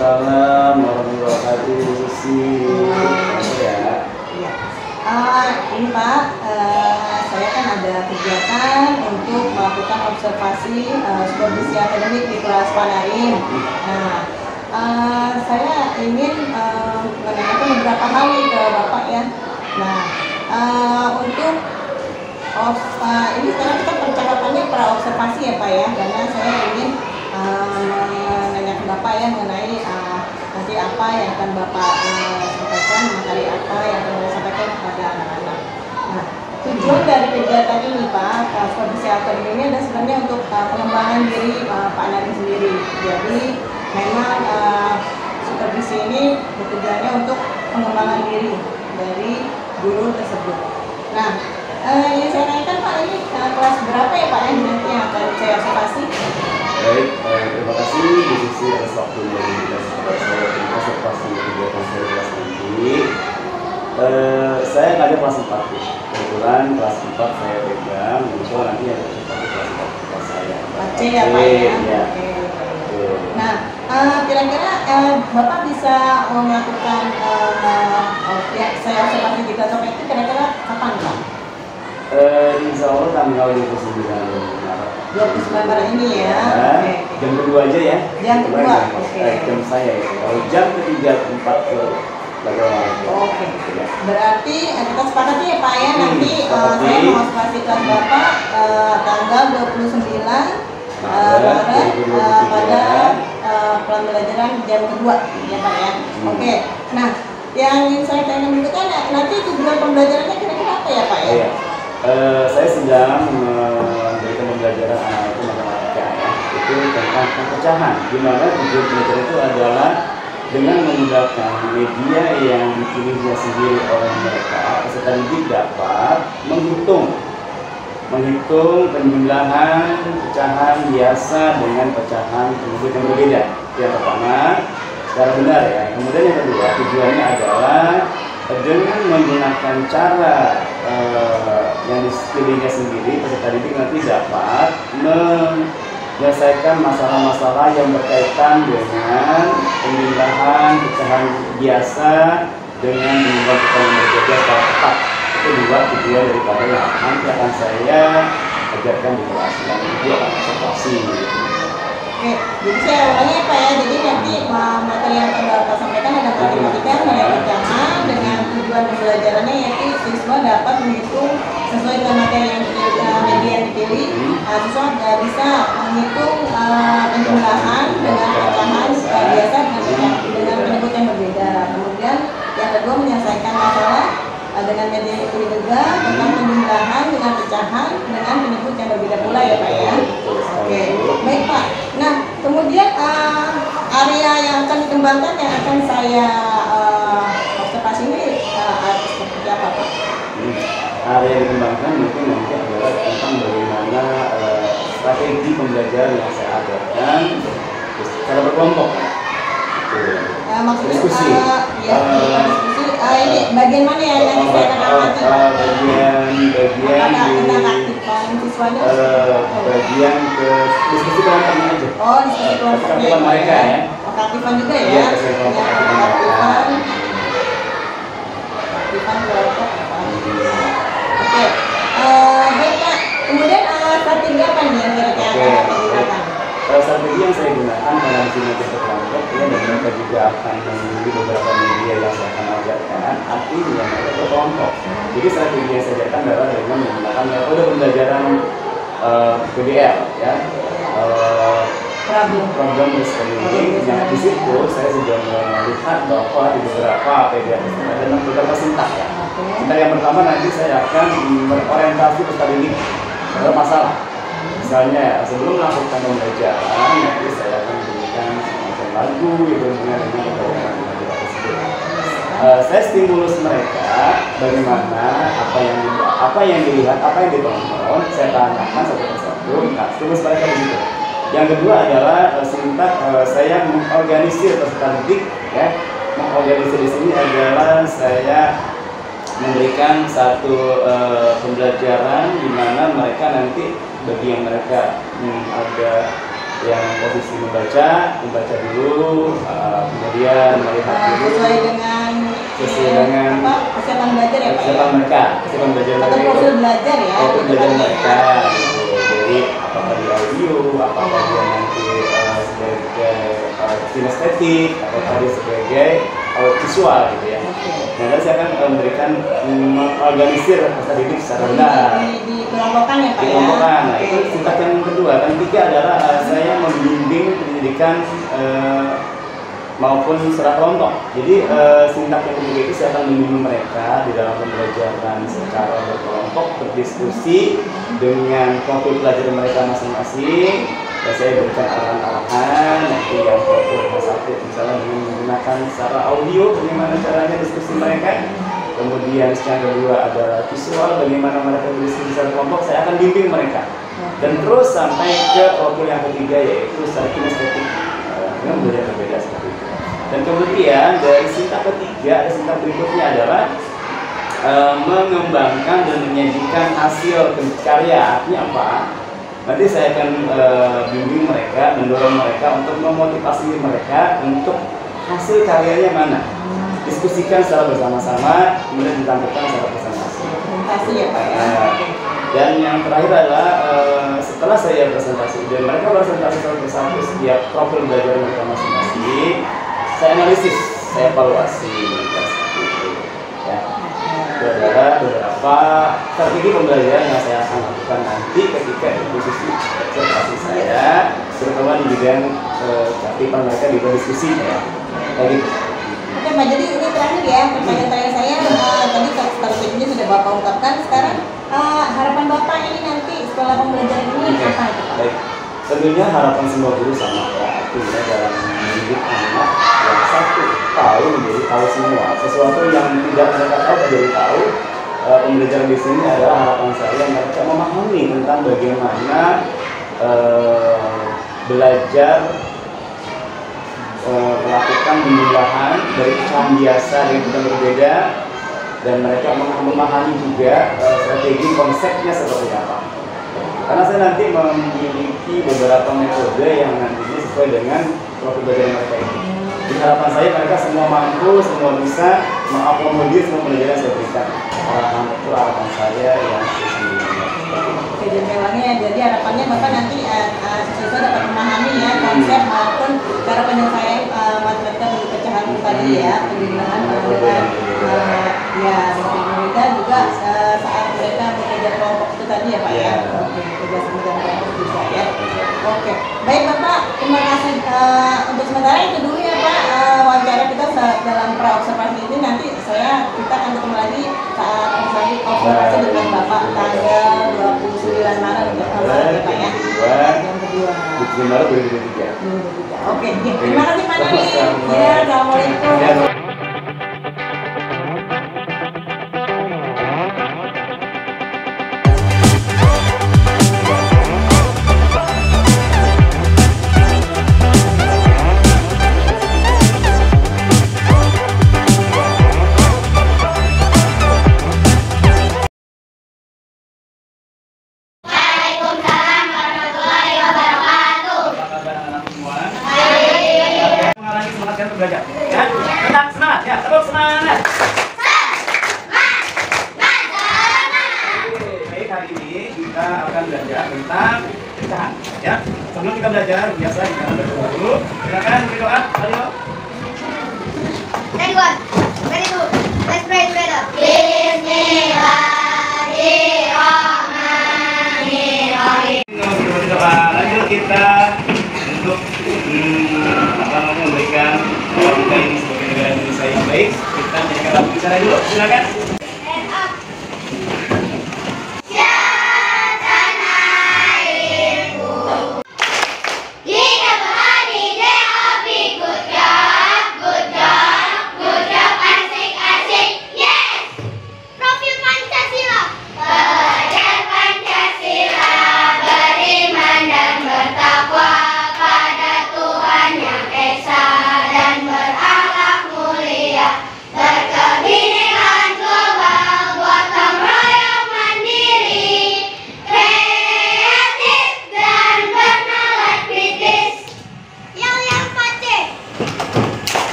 Waalaikumsalam warahmatullahi wabarakatuh. Susi. Ya. Iya. Ini Pak, saya kan ada kegiatan untuk melakukan observasi supervisi akademik di kelas Panarim. Nah, saya ingin menanyakan beberapa hal nih ke Bapak ya. Nah, untuk ini sekarang kita percakapannya pra observasi ya Pak ya, karena saya ingin menanyakan Bapak ya mengenai nanti apa yang akan Bapak sampaikan, materi apa yang akan Bapak sampaikan kepada anak-anak. Nah, tujuan dari kegiatan ini Pak, supervisi akademik ini adalah sebenarnya untuk pengembangan diri Pak Nadim sendiri. Jadi memang supervisi ini tujuannya untuk pengembangan diri dari guru tersebut. Nah, yang saya tanyakan Pak, ini kelas berapa ya Pak yang nanti yang akan saya observasi? Baik, terima kasih Bu Susi atas waktu yang diberikan kepada saya untuk observasi kegiatan saya kelas nanti. Saya ada kelas 4, kebetulan kelas 4 saya pegang, insya Allah nanti ada observasi kelas 4 kelas saya. C ya Pak ya? Oke. Nah, kira-kira Bapak bisa melakukan saya observasi di kelas itu kira-kira kapan Pak? Insya Allah tanggal 29 Maret ini ya. Oke. Jam kedua aja ya. Jam kedua. Oke. Jam saya ya. Kalau jam ketiga, keempat ke bagaimana? Oke. Berarti kita sepakati ya Pak ya, nanti saya mengobservasi kelas Bapak tanggal 29 Maret pada pembelajaran jam kedua ya Pak ya. Oke. Nah, yang ingin saya tanyakan berikutnya nanti tujuan pembelajarannya kira-kira apa ya Pak ya? Saya sedang memberikan pembelajaran anak itu matematika ya, itu tentang perpecahan. Dimana tujuan belajar itu adalah dengan menggunakan media yang dipilihnya sendiri oleh mereka, peserta didik dapat menghitung penjumlahan pecahan biasa dengan pecahan penyebut yang berbeda. Yang pertama, secara benar ya. Kemudian yang kedua, tujuannya adalah dengan menggunakan cara yang dipilihnya sendiri, peserta didik nanti dapat menyelesaikan masalah-masalah yang berkaitan dengan penjumlahan pecahan biasa dengan jumlah pecahan yang berbeda secara tepat. Itu dua tujuan daripada yang nanti akan saya ajarkan di kelas dan itu akan observasi. Oke, jadi saya ulangi ya Pak ya, jadi nanti materi yang akan Bapak sampaikan ada matematika mengenai pecahan dengan tujuan pembelajarannya yaitu siswa dapat menghitung sesuai dengan materi yang media yang dipilih. Siswa bisa menghitung penjumlahan dengan pecahan biasa dengan penyebut yang berbeda. Kemudian yang kedua menyelesaikan masalah dengan media yang dipilih juga tentang penjumlahan dengan pecahan dengan penyebut yang berbeda pula ya Pak ya. Oke, baik Pak. Nah, kemudian area yang akan dikembangkan yang akan saya observasi ini seperti apa Pak? Area yang dikembangkan mungkin nanti adalah tentang bagaimana strategi pembelajaran yang saya ajarkan secara berkelompok. Maksudnya diskusi. Diskusi. Ini bagian mana yang nanti saya akan amati? Bagian aktifan siswanya? Bagian ke diskusi kelompoknya aja. Oh, diskusi kelompoknya mereka ya. Aktifan juga ya? Iya, aktifan. Aktifan kelompok. Oke. Baik Pak. Kemudian strategi apa nih yang kira-kira akan digunakan? Strategi yang saya gunakan dalam sinergi kelompok ya, dan mereka juga akan memilih beberapa media yang saya akan ajarkan. Artinya mereka berkelompok. Jadi strategi yang saya ajarkan adalah dengan menggunakan metode pembelajaran PBL ya. Problem listening yang di situ saya sudah melihat bahwa di beberapa PBL ada beberapa sintak ya. Sintak yang pertama nanti saya akan berorientasi peserta didik pada masalah. Misalnya sebelum melakukan pembelajaran nanti saya akan memberikan semacam lagu yang berhubungan dengan pembelajaran tersebut. Saya stimulus mereka bagaimana apa yang dilihat, apa yang ditonton, saya tanyakan satu persatu. Nah, stimulus mereka di situ. Yang kedua adalah sintak saya mengorganisir peserta didik ya. Mengorganisir di sini adalah saya memberikan satu pembelajaran di mana mereka nanti bagi yang mereka ada yang posisi membaca dulu, kemudian melihat dulu sesuai dengan apa, kesiapan belajar ya Pak? Kesiapan mereka, kesiapan belajar atau mereka. profil belajar ya? Profil belajar mereka, gitu. Jadi apakah dia audio, apakah dia nanti sebagai kinestetik, apakah dia sebagai visual gitu ya. Nah, dan saya akan memberikan mengorganisir peserta didik secara benar. Dikelompokkan ya Pak ya? Dikelompokkan. Nah, itu tingkat yang kedua. Yang ketiga adalah saya membimbing pendidikan maupun secara kelompok. Jadi tingkat yang ketiga itu saya akan membimbing mereka di dalam pembelajaran secara berkelompok, berdiskusi dengan profil pelajar mereka masing-masing. Dan saya berikan arahan-arahan nanti yang profil satu misalnya dengan menggunakan secara audio bagaimana caranya diskusi mereka. Kemudian yang kedua adalah visual, bagaimana mereka berdiskusi secara kelompok, saya akan bimbing mereka. Dan terus sampai ke profil yang ketiga yaitu secara kinestetik, dengan belajar berbeda seperti itu. Dan kemudian dari tingkat ketiga, ada tingkat berikutnya adalah mengembangkan dan menyajikan hasil karya. Artinya apa? Nanti saya akan bimbing mereka, mendorong mereka untuk memotivasi mereka untuk hasil karyanya mana. Diskusikan secara bersama-sama, kemudian ditampilkan secara presentasi. Presentasi ya Pak ya. Dan yang terakhir adalah setelah saya presentasi dan mereka presentasi satu persatu setiap profil belajar mereka masing-masing, saya analisis, saya evaluasi. Itu adalah beberapa strategi pembelajaran yang saya akan lakukan nanti ketika di posisi observasi saya, terutama di bidang keaktifan mereka di diskusi ya. Kayak gitu. Oke Pak, jadi ini terakhir ya pertanyaan saya. Tadi strateginya sudah Bapak ungkapkan. Sekarang harapan Bapak ini nanti setelah pembelajaran ini apa itu Pak? Baik. Tentunya harapan semua guru sama ya, artinya dalam mendidik anak yang satu tahu menjadi tahu semua. Sesuatu yang tidak mereka tahu menjadi tahu. Pembelajaran di sini adalah harapan saya mereka memahami tentang bagaimana belajar melakukan pemilihan dari pecahan biasa yang kita berbeda, dan mereka memahami juga strategi konsepnya seperti apa. Karena saya nanti memiliki beberapa metode yang nantinya sesuai dengan profil belajar mereka ini. Di harapan saya mereka semua mampu, semua bisa mengakomodir semua pelajaran yang saya berikan. Itu harapan saya yang sesungguhnya. Oke, jadi harapannya Bapak nanti siswa dapat memahami ya konsep maupun cara penyelesaian matematika dari pecahan tadi ya, penggunaan ya mereka juga saat mereka bekerja kelompok itu tadi ya Pak ya. Oke, kerja sama dengan kelompok juga ya. Oke, baik Bapak, terima kasih untuk sementara itu dulu ya Pak wawancara kita dalam pra-observasi ini. Nanti kita akan ketemu lagi saat observasi dengan Bapak tanggal 29 Maret ya Pak ya. Yang kedua. 29 Maret 2023. Oke, terima kasih Pak Nari. Ya, assalamualaikum. Belajar, ya, tetap semangat, ya, terus semangat. Baik, hari ini kita akan belajar tentang pecahan, ya. Sebelum kita belajar, biasa kita berdoa dulu. Silakan berdoa, ayo. Very good, very good. Let's pray together. Bismillahirrahmanirrahim. Berdoa, lanjut kita untuk memberikan kita ini sebagai negara Indonesia yang baik. Kita menjadikan lagu bicara dulu, silakan. Berkebinekaan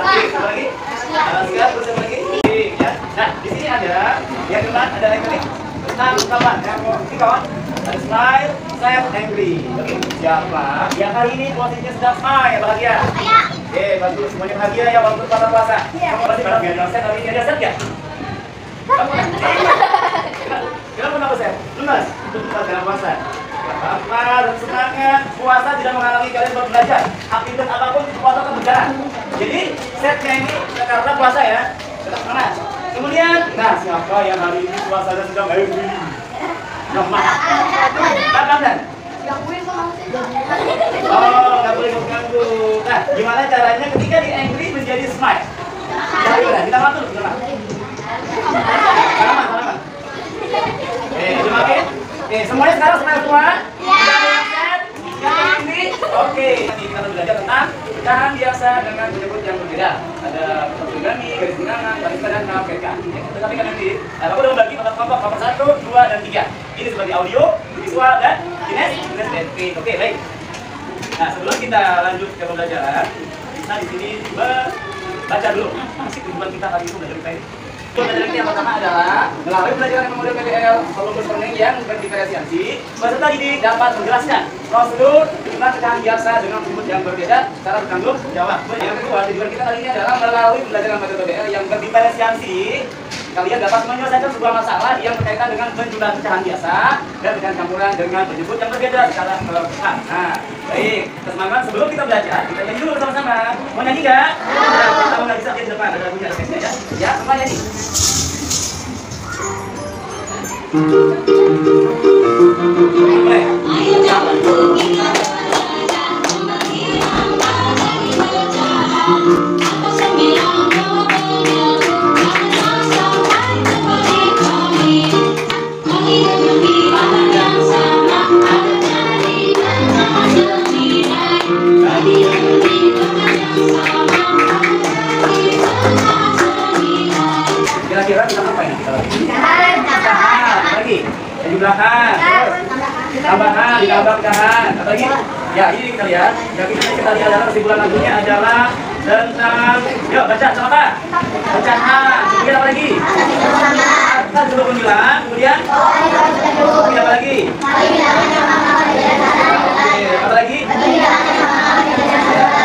Satu lagi. Siap, terus satu lagi. Ya. Nah, di sini ada yang depan ada ikonik. Tentang kawan, yang ini kawan. Ada smile, sad, angry. Oke, siapa yang hari ini posisinya sedang smile, bahagia? Oke, bagus. Semuanya bahagia ya walaupun pada puasa. Kamu pasti bahagia. Sad hari ini ada sad nggak? Kamu kan? Kenapa nggak sad? Lemas? Itu bukan puasa. Apa dan semangat puasa tidak menghalangi kalian buat belajar. Aktivitas apapun puasa tetap berjalan. Jadi setnya ini karena puasa ya, tetap semangat. Kemudian, nah siapa yang hari ini puasanya sedang happy? Kapan dan? Oh, nggak boleh mengganggu. Nah, gimana caranya ketika di angry menjadi smile? Gimana? Kita matur, gimana? Salaman. Dimakin. Semuanya sekarang smile semua? Oke, nanti kita belajar tentang pecahan biasa dengan penyebut yang berbeda. Ada poligami, garis bilangan, barista dan KPK. Tetapi kan nanti, aku udah membagi kelompok 1, 2, dan 3. Ini sebagai audio, visual, dan kines. Oke, baik. Nah, sebelum kita lanjut ke pembelajaran, kita di sini baca dulu. Masih tujuan kita kali itu belajar PPL. Pembelajaran yang pertama adalah melalui pelajaran model PPL fokus learning yang berdiferensiasi, peserta didik dapat menjelaskan prosedur tentang pecahan biasa dengan penyebut yang berbeda secara bertanggung jawab. Yang kedua, tujuan kita kali ini adalah melalui pembelajaran metode PPL yang berdiferensiasi, kalian dapat menyelesaikan sebuah masalah yang berkaitan dengan penjumlahan pecahan biasa dan pecahan campuran dengan penyebut yang berbeda secara bertahap. Nah, baik, semangat sebelum kita belajar, kita nyanyi dulu bersama-sama. Mau nyanyi nggak? Kita mau nggak bisa di depan, ada lagunya, ada teksnya ya. Ya, semua nyanyi. Kira-kira kita apa ini? Lagi, di belakang, tambahan, ditambah pecahan, apa lagi? Ya, ini kita lihat. Yang kita lihat adalah kesimpulan lagunya adalah tentang, yuk baca sama apa? Pecahan. Kemudian apa lagi? Kan sebelum bilang, kemudian apa lagi? Apa lagi?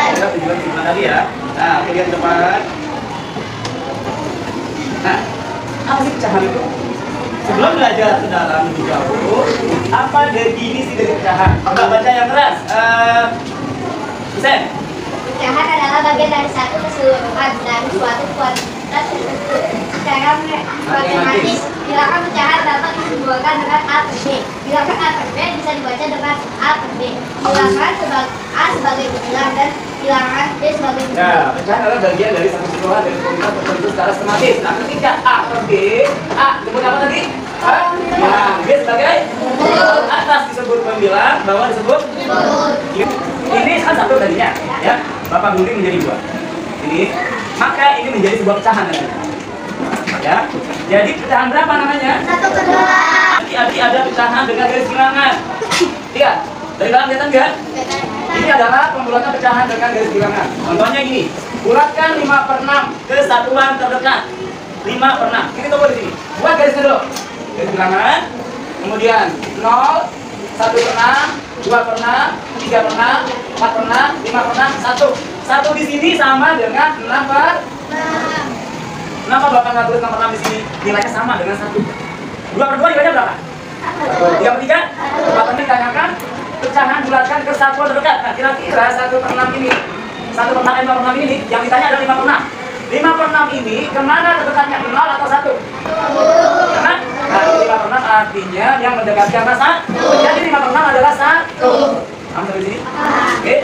Kita tujuan kesimpulan tadi ya. Nah, kemudian depan. Nah, apa sih pecahan itu? Sebelum belajar ke dalam lebih jauh, apa definisi dari pecahan? Coba baca yang keras. Husein. Pecahan adalah bagian dari satu keseluruhan dari suatu kuantitas tertentu. Secara matematis, bilangan pecahan dapat disimbolkan dengan A per B. Bilangan A per B bisa dibaca dengan A per B. Bilangan A sebagai bilangan dan bilangan B sebagai bilangan. Nah, pecahan adalah bagian dari satu keseluruhan dari kuantitas tertentu secara sistematis. Nah, ketika A per B, A disebut apa tadi? Bilang. B sebagai atas disebut pembilang, bawah disebut ini kan satu tadinya, ya. Bapak gunting menjadi 2. Ini, maka ini menjadi sebuah pecahan namanya. Ya. Jadi pecahan berapa namanya? 1 per 2. Nanti ada pecahan dengan garis bilangan. Lihat, dari dalam kelihatan nggak? Ini adalah pembulatan pecahan dengan garis bilangan. Contohnya gini, bulatkan 5 per 6 ke satuan terdekat. 5 per 6. Ini tunggu di sini. Buat garisnya dulu. Garis bilangan. Kemudian 0, 1 per 6, 2 per 6, 3 per 6, 4 per 6, 5 per 6, 1. 1 di sini sama dengan 6 per 6. Kenapa Bapak nggak tulis 6 per 6 di sini? Nilainya sama dengan 1. 2 per 2 nilainya berapa? 3 per 3? Bapak ini tanyakan pecahan bulatkan ke satuan terdekat. Nah, kira-kira 1 per 6 ini, 1 per 6, 5 per 6 ini, yang ditanya adalah 5 per 6. 5 per 6 ini, kemana terdekatnya? 0 atau 1? Karena, nah, 5 per 6 artinya yang mendekati angka 1. Jadi 5 per 6 adalah 1. Paham sampai sini? Oke,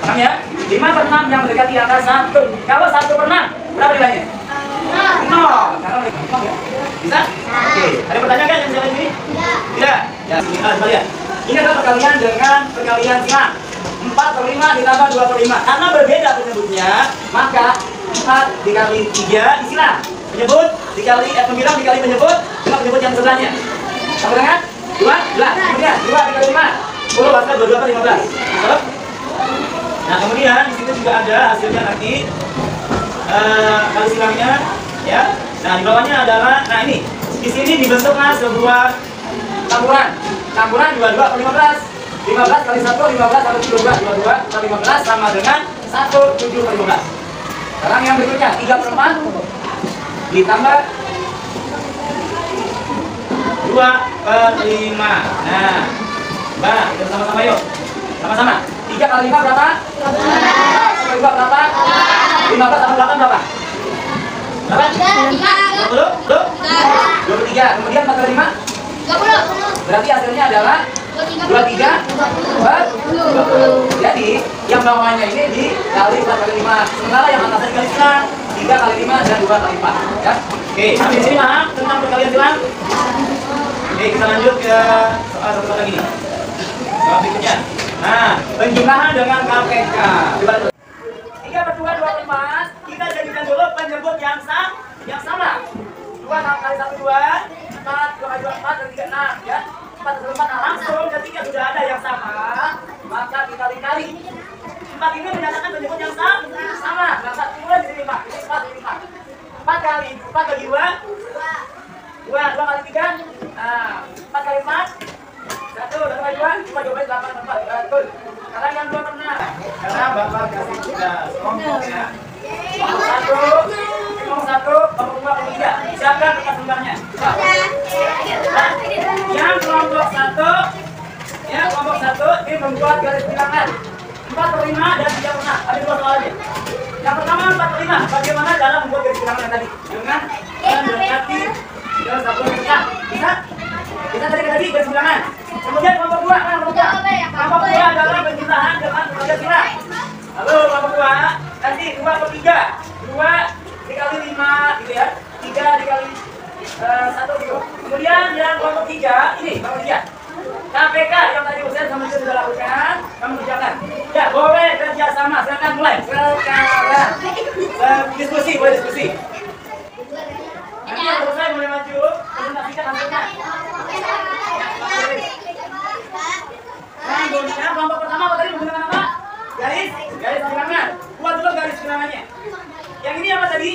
paham ya? 5 per 6 yang mendekati angka 1. Kalau 1 per 6, berapa nilainya? 0. Karena mereka 0 ya? Bisa? Oke, ada pertanyaan kan yang bisa ini? Tidak. Ya, sini, coba lihat. Ini adalah perkalian dengan perkalian silang. 4 per 5 ditambah 2 per 5. Karena berbeda penyebutnya, maka 4 dikali 3 disilang. Penyebut dikali pembilang dikali penyebut dengan penyebut yang sebelahnya. Sama dengan 2, 11. Kemudian 2 dikali 5, 10 bahkan 22 per 15. Betul? Nah, kemudian di situ juga ada hasilnya nanti. kali silangnya, ya. Nah di bawahnya adalah, nah ini di sini dibentuklah sebuah campuran. Campuran 22 per 15. 15 kali 1, 15 kali 22 per 15 sama dengan 1, 7 per 15. Sekarang yang berikutnya 3 per 4 ditambah 2 per 5. Nah, coba kita sama-sama yuk. Sama-sama. 3 kali 5 berapa? 15 kali 5 berapa? 15 tambah 8 berapa? Berapa? 23. Kemudian 4 kali 5? 30. Berarti hasilnya adalah 23 per 20. Jadi yang bawahnya ini dikali 4 kali 5. Sementara yang atasnya dikali silang 3 kali 5 dan 2 kali 4. Ya. Oke, sampai di sini paham tentang perkalian silang? Oke, kita lanjut ke soal satu lagi nih. Soal berikutnya. Nah, penjumlahan dengan KPK. 3 per 2, 2 per 4. Kita jadikan dulu penyebut yang sama. 2 kali 1, 2. 4, 2 kali 2, 4, dan 3, 6. Ya. 4 kali 4, nah langsung ketika sudah ada yang sama, maka kita kali. 4 ini menyatakan penyebut yang sama. Nah, 1 mulai di sini 5. Ini 4, ini 5. 4 kali 4 bagi 2. 2 kali 3. Nah, 4 kali 4. 1 kali 2. 5 jawabannya 8 per 4. Betul. Sekarang yang 2 per 6. Karena Bapak kasih tugas kelompok ya. Kelompok 1, kelompok 2, kelompok 3. Siapkan kertas lembarnya. Yang kelompok 1, ya kelompok 1 ini membuat garis bilangan 4 per 5 dan 3 per 6. Ada 2 soalnya. Yang pertama 4 per 5. Bagaimana dalam membuat garis bilangan tadi? Dengan mendekati dalam satuan besar. Bisa? Kita tadi garis bilangan. Kemudian kelompok 2 kelompok 2 adalah penjumlahan dengan berbagai silang. Lalu kelompok 2 nanti 2 per 3. 2 dikali 5 gitu ya. 3 dikali 1 gitu. Kemudian yang kelompok 3 ini kelompok 3. KPK yang tadi Ustaz sama Ustaz sudah lakukan, kamu kerjakan. Ya, boleh kerja sama. Silakan mulai. Sekarang diskusi, boleh diskusi. Nanti yang selesai boleh maju, presentasikan hasilnya. Nah, kelompok pertama apa tadi menggunakan apa? Garis bilangan. Buat dulu garis bilangannya. Yang ini apa tadi?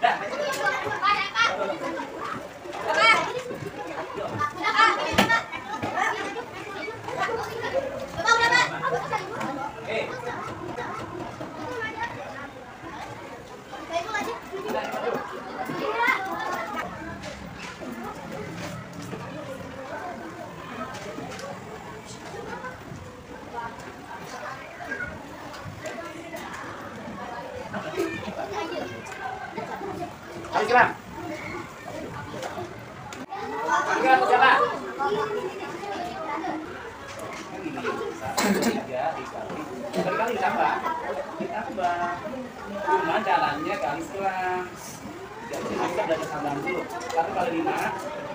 Dah. Ayo silang. Tiga atau siapa? Kali ditambah. Cuma jalannya kali silang. Jadi kita belajar tambahan dulu. 1 kali 5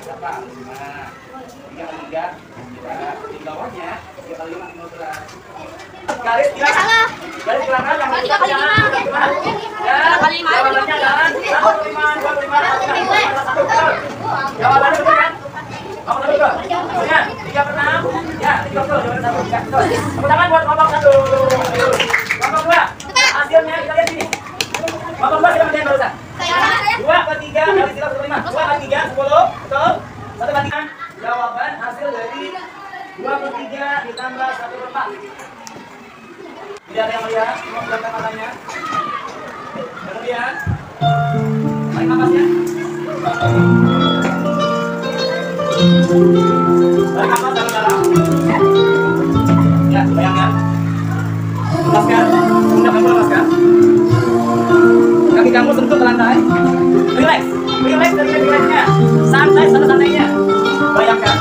berapa? 5. 3 kali 3 9. Di bawahnya 3 kali 5 15. Garis bilangan. Garis bilangan yang 3 kali 5 gimana? Ya, jawabannya adalah 1 per 5, 2 per 5, 1 per 1. Jawabannya betul kan? Kamu tahu betul? Kemudian 3 per 6. Ya, 3 betul. Jawabannya 1. Ya, betul. Tepuk tangan buat kelompok 1. Kelompok 2. Hasilnya kita lihat sini. Kelompok 2 siapa yang barusan? 2 per 3 kali 3 per 5. 2 kali 3 10. Betul? 1 kali 3. Jawaban hasil dari 2 per 3 ditambah 1 per 4. Tidak ada yang melihat, semua belakang matanya. Kemudian, tarik napasnya. Tarik napas dalam-dalam. Ya, bayangkan. Lepaskan, pundak kamu lepaskan. Kaki kamu sentuh ke lantai. Relax dan relaxnya. Santai sama santainya. Bayangkan,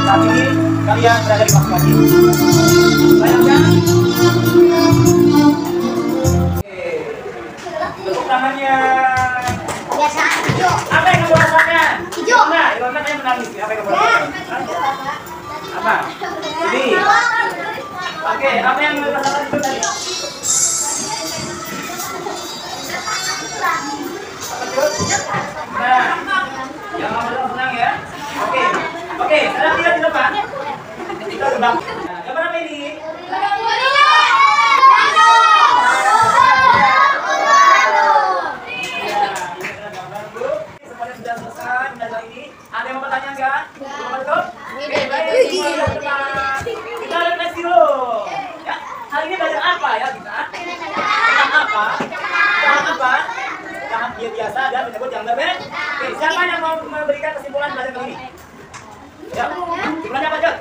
saat ini kalian berada di posisi kaki. Bayangkan. Tepuk tangannya. Biasa hijau. Apa yang kamu rasakan? Hijau. Nah, Ilona kayak menangis. Apa yang kamu rasakan? Apa? Sedih. Oke, apa yang kamu rasakan itu tadi? Apa itu? Nah, yang kamu senang ya? Oke, sekarang kita di depan. Kita terbang. Nah, gambar apa biasa dan menyebut yang berbeda. Oke, siapa yang mau memberikan kesimpulan pelajaran kali ini? Ya, kesimpulannya apa, Jod?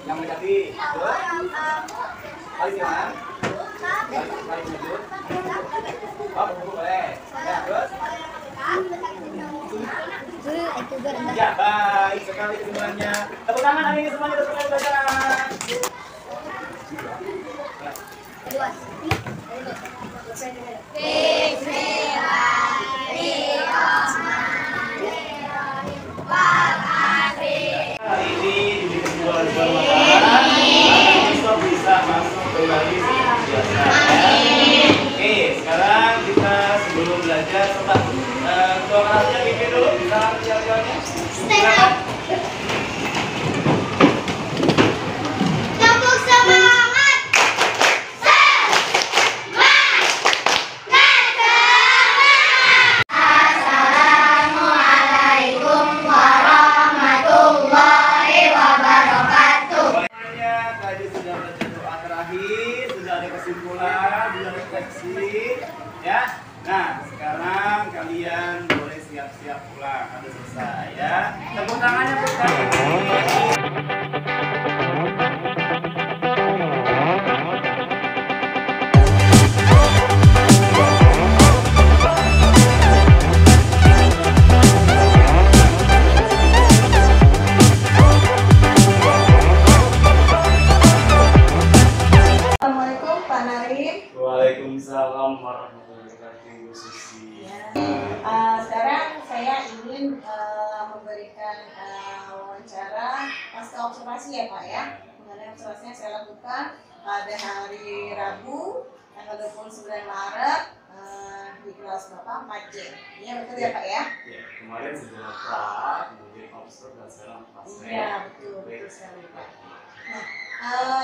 Yang mendekati, terus kali siang, kali menyebut, oh boleh, ya terus, ya baik sekali kesimpulannya. Tepuk tangan hari ini semuanya untuk pelajaran. Hari ini di kedua besok bisa masuk kembali seperti biasa. Oke, sekarang kita sebelum belajar coba dua kelasnya pimpin dulu. Salam siap-siapnya. Silakan. Tepuk semangat. Kesimpulan, sudah refleksi, ya. Nah, sekarang kalian boleh siap-siap pulang. Ada selesai, ya. Tepuk tangannya buat kalian. Waalaikumsalam warahmatullahi wabarakatuh, Susi. Sekarang saya ingin memberikan wawancara pasca observasi ya Pak ya. Mengenai observasi yang saya lakukan pada hari Rabu tanggal 29 Maret di kelas Bapak 4C. Iya betul ya Pak ya? Ya, kemarin sudah Pak, kemudian observ dan sekarang pas. Iya betul sekali Pak.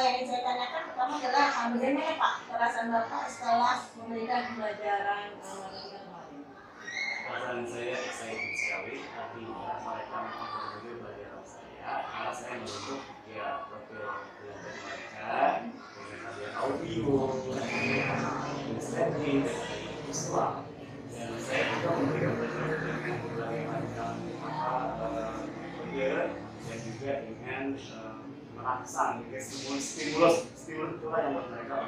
Yang ingin saya tanyakan pertama adalah bagaimana Pak perasaan Bapak setelah memberikan pembelajaran matematika kemarin? Perasaan saya excited sekali, artinya mereka mempengaruhi pelajaran saya karena saya membentuk ya profil belajar mereka dengan ada audio, listening, visual, dan saya juga memberikan pelajaran dengan berbagai macam metode dan juga dengan merangsang stimulus itulah yang buat mereka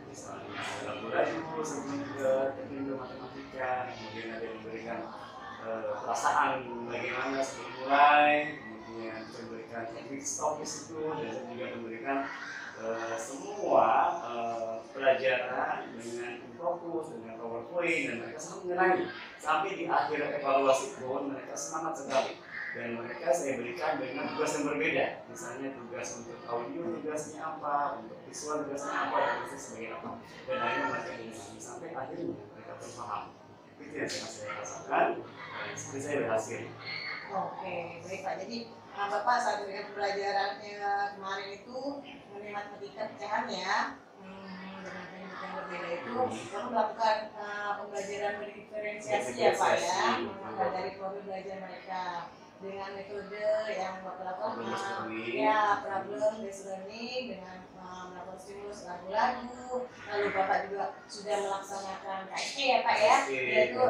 misalnya laboratorium sebelum ke teknik matematika, kemudian ada yang memberikan perasaan bagaimana sebelum mulai, kemudian memberikan teknik stop di situ, dan juga memberikan semua pelajaran dengan fokus, dengan PowerPoint, dan mereka sangat menyenangi. Sampai di akhir evaluasi pun mereka semangat sekali. Dan mereka saya berikan dengan tugas yang berbeda, misalnya tugas untuk audio tugasnya apa, untuk visual tugasnya apa, dan tugasnya sebagai apa. Dan akhirnya mereka menyenangi sampai akhirnya mereka pun paham. Itu yang saya rasakan, dan seperti saya berhasil. Oke, baik Pak. Jadi Bapak saat memberikan pembelajarannya kemarin itu mengenai matematika pecahan ya, dengan teknik yang berbeda itu, Bapak melakukan pembelajaran berdiferensiasi ya Pak ya, dari profil belajar mereka dengan metode yang Bapak lakukan ya problem based learning dengan melakukan stimulus lagu-lagu, lalu Bapak juga sudah melaksanakan KSP ya Pak ya, yaitu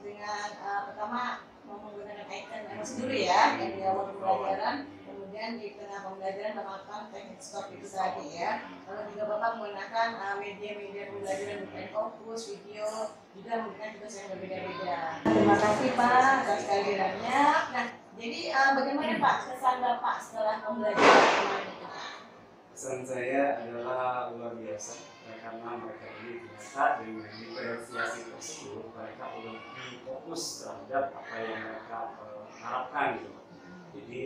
dengan pertama menggunakan icon emosi dulu ya yang di awal pembelajaran, kemudian di tengah pembelajaran melakukan teknik stop itu tadi ya, lalu juga Bapak menggunakan media-media pembelajaran bukan fokus, video, juga menggunakan tugas yang berbeda-beda. Terima kasih Pak atas kehadirannya. Nah, jadi bagaimana Pak kesan Bapak setelah pembelajaran kemarin itu? Pesan saya adalah luar biasa karena mereka ini ternyata dengan diferensiasi tersebut mereka lebih fokus terhadap apa yang mereka harapkan gitu. Jadi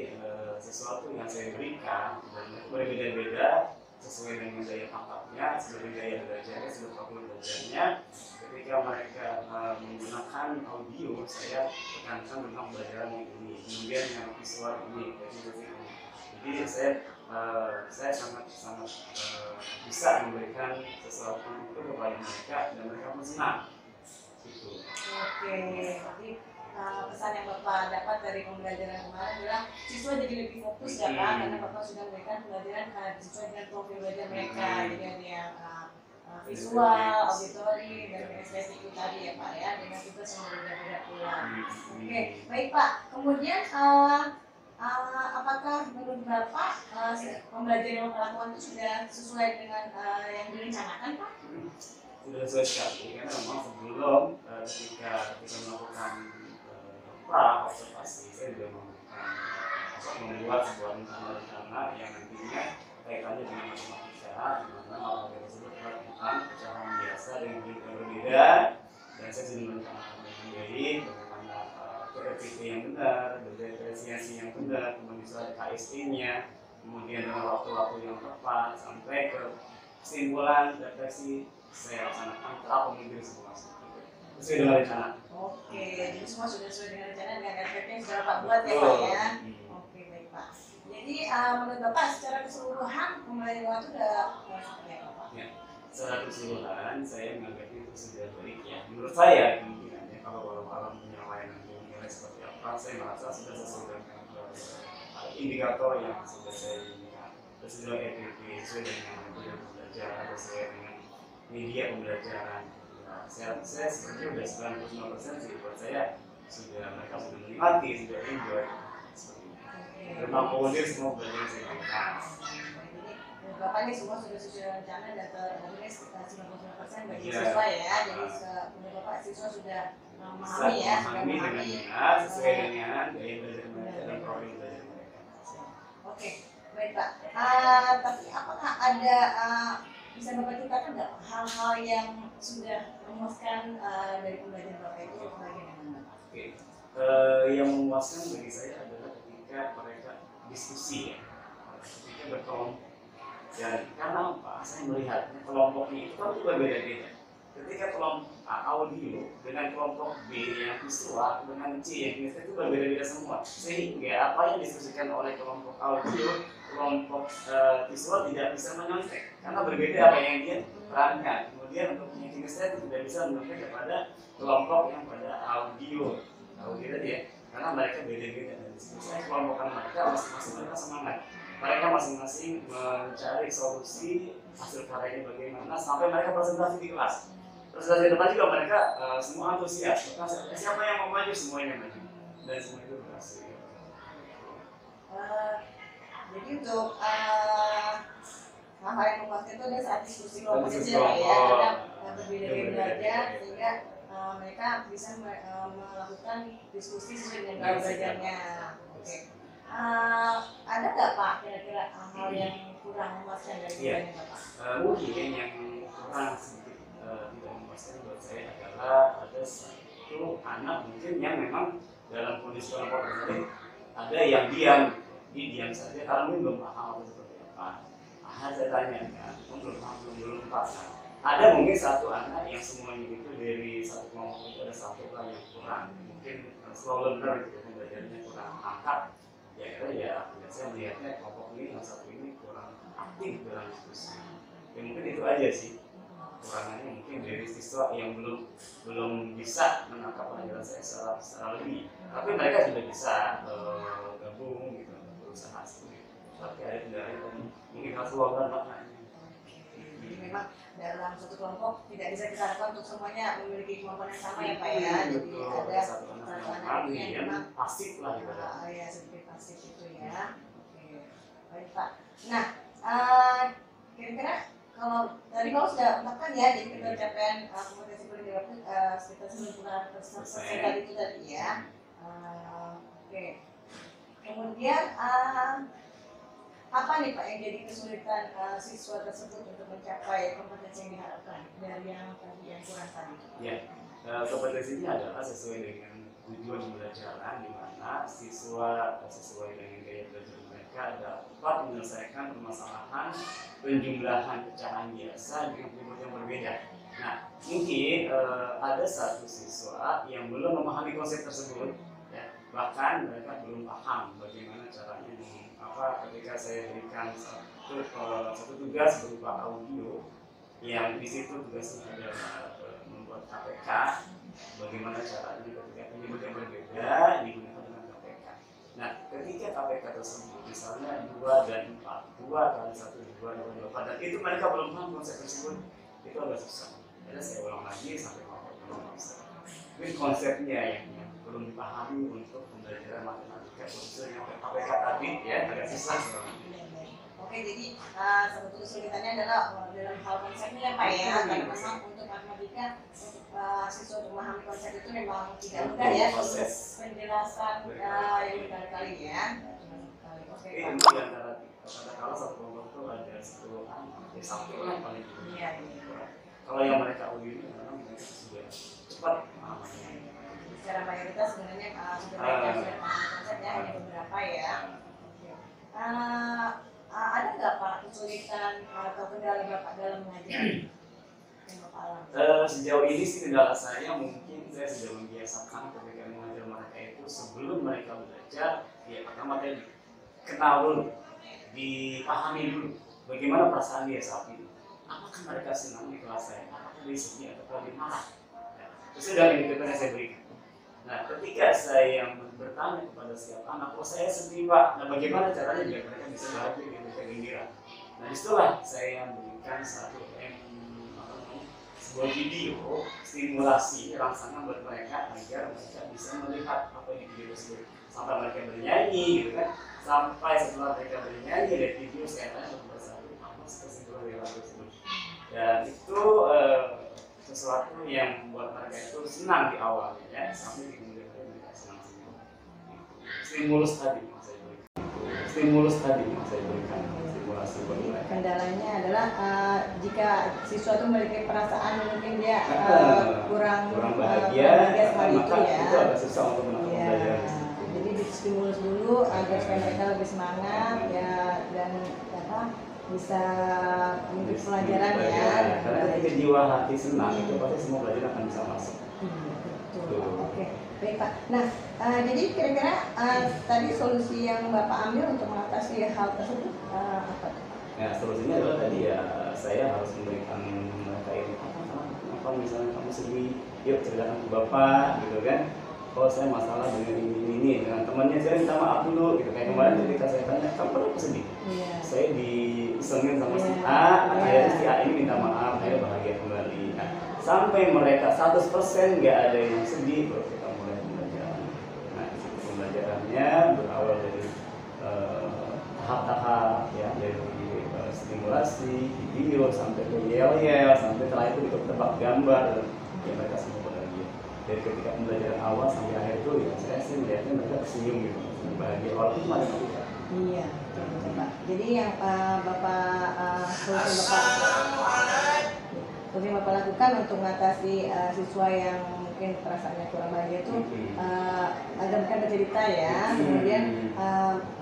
sesuatu yang saya berikan dan berbeda-beda sesuai dengan daya tangkapnya, sesuai daya belajarnya, sesuai profil belajarnya. Ketika mereka menggunakan audio, saya tekankan tentang pembelajaran yang ini, kemudian yang visual ini, jadi saya sangat bisa memberikan sesuatu itu kepada mereka dan mereka pun senang. Gitu. Oke, jadi pesan yang Bapak dapat dari pembelajaran kemarin adalah siswa jadi lebih fokus ya Pak, karena Bapak sudah memberikan pembelajaran sesuai dengan profil belajar mereka, jadi ada yang visual, auditori, dan estetik itu tadi ya Pak ya, dengan tugas yang berbeda-beda pula. Oke, baik Pak. Kemudian apakah menurut Bapak pembelajaran yang Bapak lakukan itu sudah sesuai dengan yang direncanakan Pak? Sudah sesuai sekali, karena memang sebelum ketika melakukan observasi, saya juga membuat sebuah rencana yang nantinya kaitannya dengan matematika, di mana matematika tersebut adalah tentang pecahan biasa dengan bentuk yang berbeda, dan saya sudah merencanakan dengan baik bagaimana PRPT yang benar, diferensiasi yang benar, kemudian KST-nya, kemudian dengan waktu-waktu yang tepat sampai ke kesimpulan refleksi saya laksanakan telah mengambil semua sesuai dengan rencana. Oke, jadi semua sudah sesuai dengan rencana dengan RPP yang sudah Bapak buat ya Pak ya. Oke, baik Pak. Jadi menurut Bapak secara keseluruhan pembelajaran waktu sudah seperti apa Pak? Ya, secara keseluruhan saya menganggapnya itu sudah baik ya. Menurut saya kemungkinannya kalau penilaian nilai seperti apa, saya merasa sudah sesuai dengan indikator yang sudah saya inginkan. Sesuai RPP, sesuai dengan metode pembelajaran, sesuai dengan media pembelajaran. Saya sepertinya sudah 99% sih buat saya mereka sudah menikmati, sudah enjoy seperti itu. Dan mengakomodir semua pembelajaran saya lakukan. Jadi Bapak ini semua sudah sesuai rencana dan terkomunikasi sekitar 99% bagi siswa ya. Jadi menurut Bapak siswa sudah memahami ya, dengan benar sesuai dengan gaya belajar mereka dan profil belajar mereka. Oke, baik Pak. Tapi apakah ada bisa Bapak ceritakan nggak hal-hal yang sudah memuaskan dari pembelajaran Bapak itu bagian yang mana? Oke, yang memuaskan bagi saya adalah ketika mereka diskusi ya, ketika berkelompok. Dan karena apa? Saya melihatnya kelompoknya itu kan juga beda-beda. Ketika kelompok audio dengan kelompok B yang visual dengan C yang kinesthetik itu berbeda-beda semua. Sehingga apa yang diskusikan oleh kelompok audio, kelompok visual tidak bisa menyontek karena berbeda apa yang dia perankan. Kemudian untuk yang kinesthetik tidak bisa menyontek kepada kelompok yang pada audio tadi ya, karena mereka beda-beda dan diskusi kelompokan mereka masing-masing mereka semangat. Mereka masing-masing mencari solusi hasil karyanya bagaimana sampai mereka presentasi di kelas. Presentasi depan juga mereka semua antusias. Siapa yang mau maju semuanya maju dan semua itu berhasil. Jadi untuk hal-hal yang memuaskan itu ada saat diskusi kelompok kecil ya, ada berbeda-beda belajar sehingga mereka bisa melakukan diskusi sesuai dengan cara belajarnya. Oke. Ada nggak Pak kira-kira hal yang kurang memuaskan dari pembelajaran Bapak? Mungkin yang kurang sedikit tidak memuaskan buat saya adalah ada satu anak mungkin yang memang dalam kondisi kelompok tersebut ada yang diam saja karena mungkin belum paham atau seperti apa. Saya tanya kan, belum paham. Ada mungkin satu anak yang semuanya itu dari satu kelompok itu ada satu orang yang kurang, mungkin slow learner gitu, pembelajarannya kurang angkat. Ya, saya melihatnya kelompok ini yang satu ini kurang aktif dalam diskusi. Ya mungkin itu aja sih kurangannya, mungkin dari siswa yang belum bisa menangkap pelajaran saya secara lebih. Tapi mereka juga bisa gabung gitu, berusaha sendiri. Tapi ada kendala yang mungkin harus luangkan maknanya. Jadi memang dalam satu kelompok tidak bisa kita harapkan untuk semuanya memiliki kemampuan yang sama ya Pak ya. Jadi ada satu anak yang memang pasif lah gitu. Ya sedikit pasif itu ya. Oke, baik Pak. Nah, kira-kira kalau tadi kalau sudah ungkapkan ya, jadi kita capaian kompetensi pendidikan sekitar 90% tadi itu tadi ya. Oke. Kemudian apa nih Pak yang jadi kesulitan siswa tersebut untuk mencapai kompetensi yang diharapkan dari yang tadi yang kurang tadi? Ya, kompetensinya adalah sesuai dengan tujuan pembelajaran di mana siswa sesuai dengan gaya belajar mereka dapat menyelesaikan permasalahan penjumlahan pecahan biasa dengan periode yang berbeda. Nah, mungkin ada satu siswa yang belum memahami konsep tersebut, ya, bahkan mereka belum paham bagaimana caranya ketika saya berikan satu tugas berupa audio yang di situ tugasnya adalah membuat KPK, bagaimana caranya ketika penyebut yang berbeda digunakan dengan KPK. Nah, ketika KPK tersebut misalnya 2 dan 4, 2 kali 1, 2 dan 2, dan itu mereka belum paham konsep tersebut. itu agak susah. Jadi saya ulang lagi sampai belum bisa. Mungkin konsepnya yang belum dipahami untuk pembelajaran matematika khususnya KPK tadi ya agak susah sebenarnya. Oke, jadi sebetulnya kesulitannya adalah dalam hal konsepnya ya Pak ya, karena memang untuk matematika untuk siswa untuk memahami konsep itu memang tidak mudah ya, proses penjelasan yang berkali-kali ya. Oke, Ini Pak. di antara kata-kata satu kelompok itu ada satu lah paling. Iya. Kalau yang mereka uji itu memang mereka sudah cepat pemahamannya. Secara mayoritas sebenarnya sudah mereka sudah paham konsep ya, hanya beberapa ya. Ada nggak Pak kesulitan atau kendala Bapak dalam mengajar yang Bapak alami? Sejauh ini sih kendala saya mungkin saya sudah membiasakan ketika mengajar mereka itu sebelum mereka belajar, ya pertama tadi kenal dulu, dipahami dulu bagaimana perasaan dia saat ini. Apakah mereka senang di kelas saya? Apakah dia sedih atau lebih marah? Itu sudah indikator yang saya berikan. Nah, ketika saya bertanya kepada setiap anak, oh saya sedih Pak, nah bagaimana caranya biar mereka bisa bahagia dan mereka gembira? Nah, disitulah saya memberikan sebuah video stimulasi rangsangan buat mereka agar mereka bisa melihat apa yang di video tersebut sampai mereka bernyanyi, gitu kan? Sampai setelah mereka bernyanyi dari video saya tanya satu persatu apa kesimpulan dari lagu tersebut. Dan itu sesuatu yang membuat mereka itu senang di awal ya, sampai di kemudian hari mereka senang-senang. Stimulus tadi yang saya berikan, stimulasi buat mereka. Kendalanya adalah jika siswa itu memiliki perasaan mungkin dia kurang bahagia sekali itu maka ya. itu agak susah untuk menangkap pelajaran. Jadi distimulus dulu agar supaya mereka lebih semangat ya dan bisa mengikuti pelajaran ya. Karena ketika jiwa hati senang itu pasti semua pelajaran akan bisa masuk. Betul. Oke, baik Pak. Nah, jadi kira-kira tadi solusi yang Bapak ambil untuk mengatasi hal tersebut apa? Ya solusinya adalah tadi ya saya harus memberikan mereka ini apa misalnya kamu sedih, yuk ceritakan ke Bapak gitu kan. Oh saya masalah dengan ini dengan temannya saya minta maaf dulu gitu kayak kemarin ketika saya tanya kamu kenapa sedih? Saya disengin sama si A, akhirnya si A ini minta maaf, saya bahagia kembali. Nah, sampai mereka 100% nggak ada yang sedih, baru kita mulai pembelajaran. Nah, di situ pembelajarannya berawal dari tahap-tahap ya dari stimulasi, video sampai ke yel-yel, sampai terakhir itu tebak gambar, ya mereka semua bahagia. Dari ketika pembelajaran awal sampai akhir itu ya saya sih melihatnya mereka tersenyum gitu, bahagia walaupun cuma ada mereka. Iya, betul Pak. Jadi yang solusi Bapak lakukan untuk mengatasi siswa yang mungkin perasaannya kurang bahagia itu agar mereka bercerita ya. Kemudian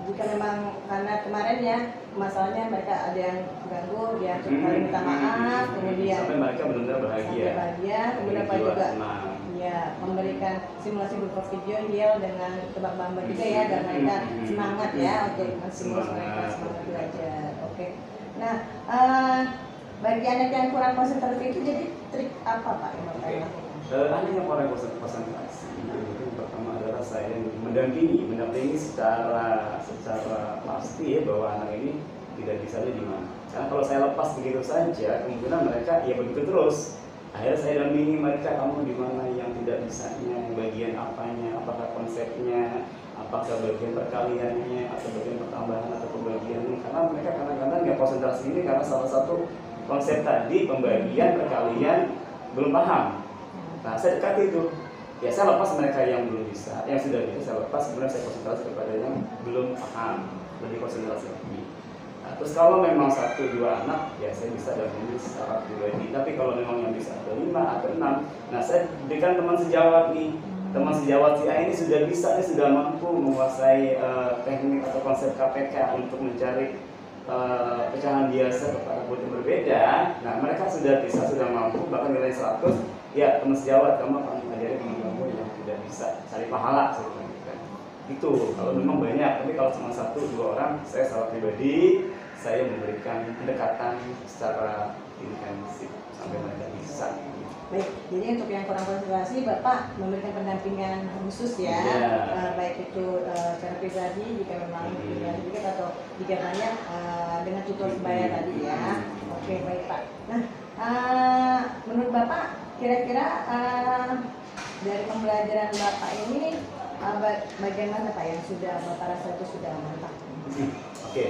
jika memang karena kemarin ya masalahnya mereka ada yang ganggu, dia saling minta maaf, kemudian sampai mereka benar-benar bahagia. Kemudian Pak juga ya memberikan simulasi berupa video yel dengan tebak gambar juga ya agar mereka semangat ya untuk menstimulus mereka semangat belajar. Oke. Nah, bagi anak yang kurang konsentrasi itu jadi trik apa Pak yang Bapak lakukan? Anak yang kurang konsentrasi itu pertama adalah saya mendampingi secara pasti ya bahwa anak ini tidak bisa di mana. Karena kalau saya lepas begitu saja, kemungkinan mereka ya begitu terus. Akhirnya saya dampingi mereka, kamu di mana yang tidak bisanya, bagian apanya, apakah konsepnya, apakah bagian perkaliannya, atau bagian pertambahan atau pembagiannya. Karena mereka kadang-kadang nggak konsentrasi ini karena salah satu konsep tadi pembagian perkalian belum paham. Nah saya dekati itu, ya saya lepas mereka yang belum bisa, yang sudah bisa saya lepas, kemudian saya konsentrasi kepada yang belum paham, lebih konsentrasi lagi. Nah, terus kalau memang 1-2 anak, ya saya bisa dampingi secara pribadi. Tapi kalau memang yang bisa ada 5 atau 6, nah saya berikan teman sejawat nih. Teman sejawat si A ini sudah bisa, dia sudah mampu menguasai teknik atau konsep KPK untuk mencari pecahan biasa kepada buat yang berbeda. Nah mereka sudah bisa, sudah mampu, bahkan nilai 100. Ya teman sejawat, kamu akan mengajari teman kamu yang tidak bisa cari pahala seperti itu. Kalau memang banyak, tapi kalau cuma 1-2 orang, saya secara pribadi saya memberikan pendekatan secara intensif sampai mereka bisa. Baik, jadi untuk yang kurang konsentrasi Bapak memberikan pendampingan khusus ya, baik itu secara pribadi jika memang sedikit atau jika banyak dengan tutor sebaya tadi ya. Oke baik Pak. Nah Menurut Bapak, kira-kira dari pembelajaran Bapak ini bagian mana Pak yang sudah Bapak rasa itu sudah mantap? Oke.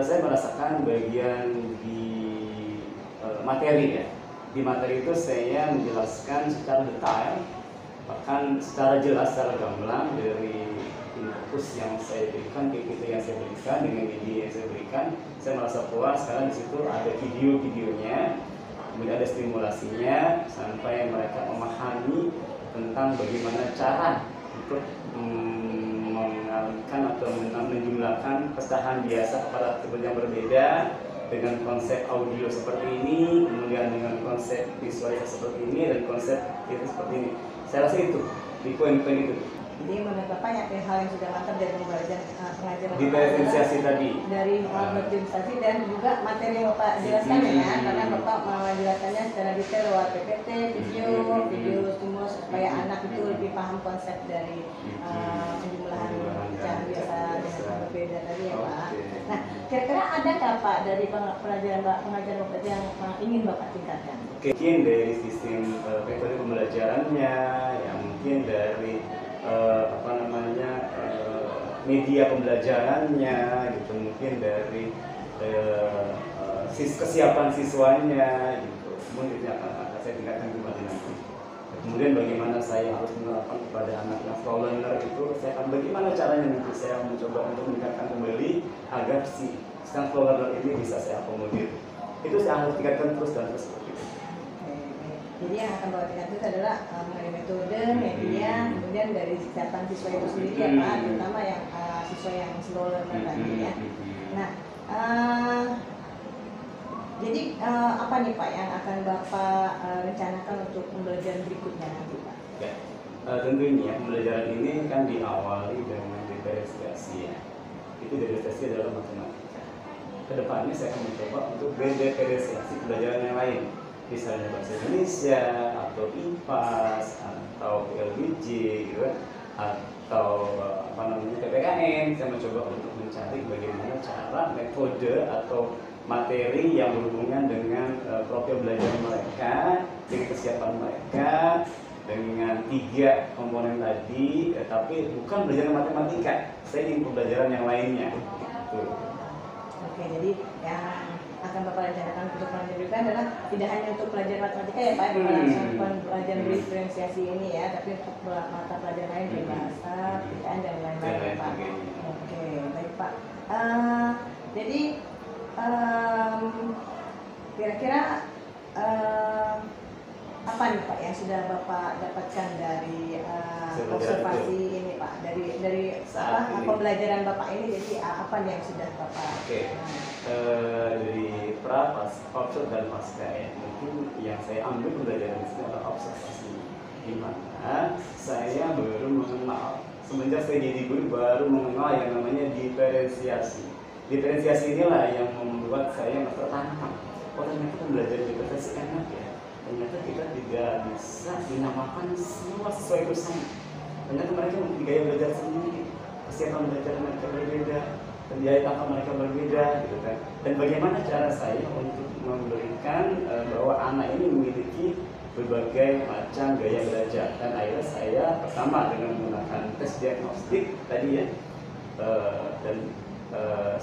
Saya merasakan bagian di materi ya. Di materi itu saya menjelaskan secara detail, bahkan secara jelas, secara gamblang dari fokus yang saya berikan, PPT yang saya berikan, dengan ide yang saya berikan. Saya merasa puas karena di situ ada video-videonya, kemudian ada stimulasinya sampai mereka memahami tentang bagaimana cara untuk mengalihkan atau menjumlahkan pecahan biasa kepada tipe yang berbeda dengan konsep audio seperti ini, kemudian dengan konsep visualisasi seperti ini, dan konsep itu seperti ini. Saya rasa itu di poin-poin itu. Jadi menurut Bapak hal yang sudah mantap dari pengajaran diferensiasi tadi, dari berdiferensiasi dan juga materi yang Bapak jelaskan ya, karena Bapak menjelaskannya secara detail lewat PPT, video stimulus supaya anak itu lebih paham konsep dari penjumlahan cara biasa dengan berbeda tadi ya Pak. Nah, kira-kira ada nggak Pak dari pengajaran Bapak yang ingin Bapak tingkatkan? Mungkin dari sistem metode pembelajarannya, ya mungkin dari media pembelajarannya gitu, mungkin dari kesiapan siswanya gitu, kemudian itu akan saya tingkatkan kembali nanti. Kemudian bagaimana saya harus menerapkan kepada anak yang slow learner itu, saya akan bagaimana caranya nanti saya mencoba untuk meningkatkan kembali agar si slow learner ini bisa saya akomodir. Itu saya harus tingkatkan terus dan terus. Jadi yang akan Bapak tingkatkan itu adalah mengenai metode, media, kemudian dari kesiapan siswa itu sendiri ya Pak, terutama yang siswa yang slow learner tadi ya. Nah, jadi apa nih Pak yang akan Bapak rencanakan untuk pembelajaran berikutnya nanti Pak? Ya, tentunya pembelajaran ini kan diawali dengan diferensiasi ya. Itu diferensiasi adalah matematika. Kedepannya saya akan mencoba untuk diferensiasi pembelajaran yang lain, misalnya bahasa Indonesia atau IPAS atau PLBJ gitu, atau PPKN. Saya mencoba untuk mencari bagaimana cara, metode atau materi yang berhubungan dengan profil belajar mereka, dengan kesiapan mereka, dengan 3 komponen tadi, tapi bukan belajar matematika. Saya ingin pembelajaran yang lainnya. Oke, jadi yang akan Bapak rencanakan untuk melanjutkan adalah tidak hanya untuk pelajaran matematika ya Pak, bukan pelajaran diferensiasi ini ya, tapi untuk mata pelajaran lain kayak bahasa, PKN dan lain-lain ya Pak. Oke, baik Pak. Jadi kira-kira apa nih Pak yang sudah Bapak dapatkan dari observasi ini Pak, dari pembelajaran Bapak ini, jadi apa nih yang sudah Bapak? Dari observ dan pasca ya, mungkin yang saya ambil pembelajaran itu adalah observasi, di mana saya baru mengenal, semenjak saya jadi guru baru mengenal yang namanya diferensiasi. Diferensiasi inilah yang membuat saya tertantang. Oh, ternyata pembelajaran diferensiasi enak ya. Ternyata kita tidak bisa dinamakan semua sesuai sama. Ternyata mereka memiliki gaya belajar sendiri, kesiapan belajar mereka berbeda, daya tangkap mereka berbeda, gitu kan. Dan bagaimana cara saya untuk memberikan bahwa anak ini memiliki berbagai macam gaya belajar. Dan akhirnya saya pertama dengan menggunakan tes diagnostik tadi ya,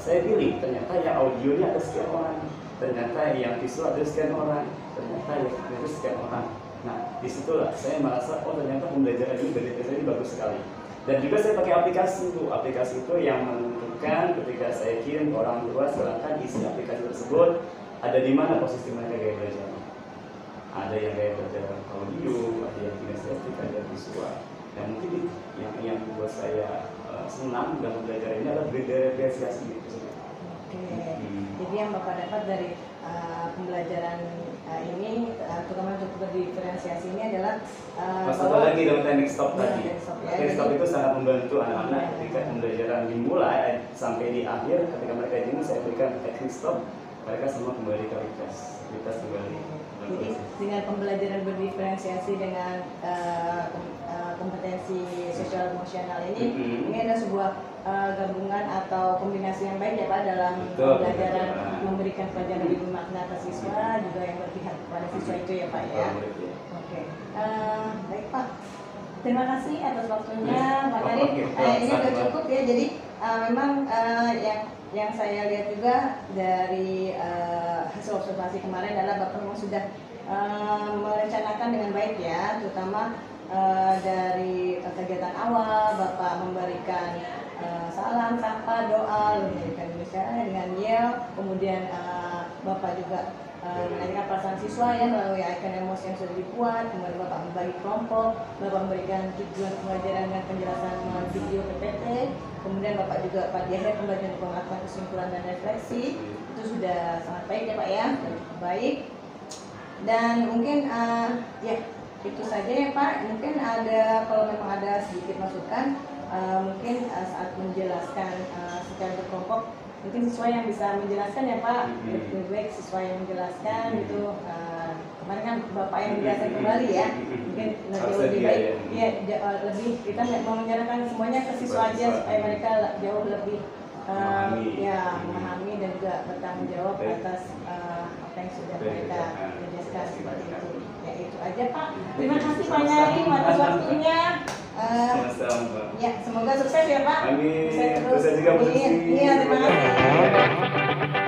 saya pilih ternyata yang audionya ada sekian orang, ternyata yang visual ada sekian orang, ternyata yang itu sekian orang. Nah, disitulah saya merasa, oh ternyata pembelajaran ini dari tes ini bagus sekali. Dan juga saya pakai aplikasi itu. Aplikasi itu yang menentukan ketika saya kirim ke orang tua, silakan isi aplikasi tersebut ada di mana posisi mereka gaya belajar. Ada yang gaya belajar audio, ada yang kinestetik, ada yang visual. Dan mungkin yang membuat saya senang dalam belajar ini adalah diferensiasi itu. Jadi yang Bapak dapat dari pembelajaran ini, terutama untuk berdiferensiasi ini adalah satu lagi dalam teknik stop tadi. Teknik stop itu sangat membantu anak-anak ketika pembelajaran dimulai sampai di akhir. Ketika mereka ini saya berikan teknik stop, mereka semua kembali ke refresh kembali. Jadi dengan pembelajaran berdiferensiasi dengan kompetensi sosial emosional ini, ini ada sebuah gabungan atau kombinasi yang baik ya Pak dalam pembelajaran, memberikan pelajaran yang bermakna ke siswa, juga yang berpihak kepada siswa itu ya Pak ya. Oke, baik Pak. Terima kasih atas waktunya Pak Karim. Ini udah cukup ya. Jadi memang yang saya lihat juga dari hasil observasi kemarin adalah Bapak memang sudah merencanakan dengan baik ya, terutama dari kegiatan awal Bapak memberikan salam, sapa, doa, memberikan Indonesia dengan yel, kemudian Bapak juga menanyakan perasaan siswa ya melalui icon emosi yang sudah dibuat, kemudian Bapak membagi kelompok, Bapak memberikan tujuan pembelajaran dan penjelasan melalui video PPT, kemudian Bapak juga pada akhir pembelajaran melakukan kesimpulan dan refleksi. Itu sudah sangat baik ya Pak ya, cukup baik. Dan mungkin ya itu saja ya Pak. Mungkin ada, kalau memang ada sedikit masukan, mungkin saat menjelaskan secara berkelompok, mungkin siswa yang bisa menjelaskan ya Pak, lebih baik siswa yang menjelaskan itu. Kemarin kan Bapak yang menjelaskan kembali ya, mungkin lebih baik ya, lebih kita mau menyerahkan semuanya ke siswa aja supaya mereka jauh lebih memahami dan juga bertanggung jawab atas apa yang sudah mereka jelaskan seperti itu. Ya itu aja Pak. Terima kasih Pak Nyarim atas waktunya. Ya, semoga sukses ya Pak. Amin. Terus juga iya, terima kasih.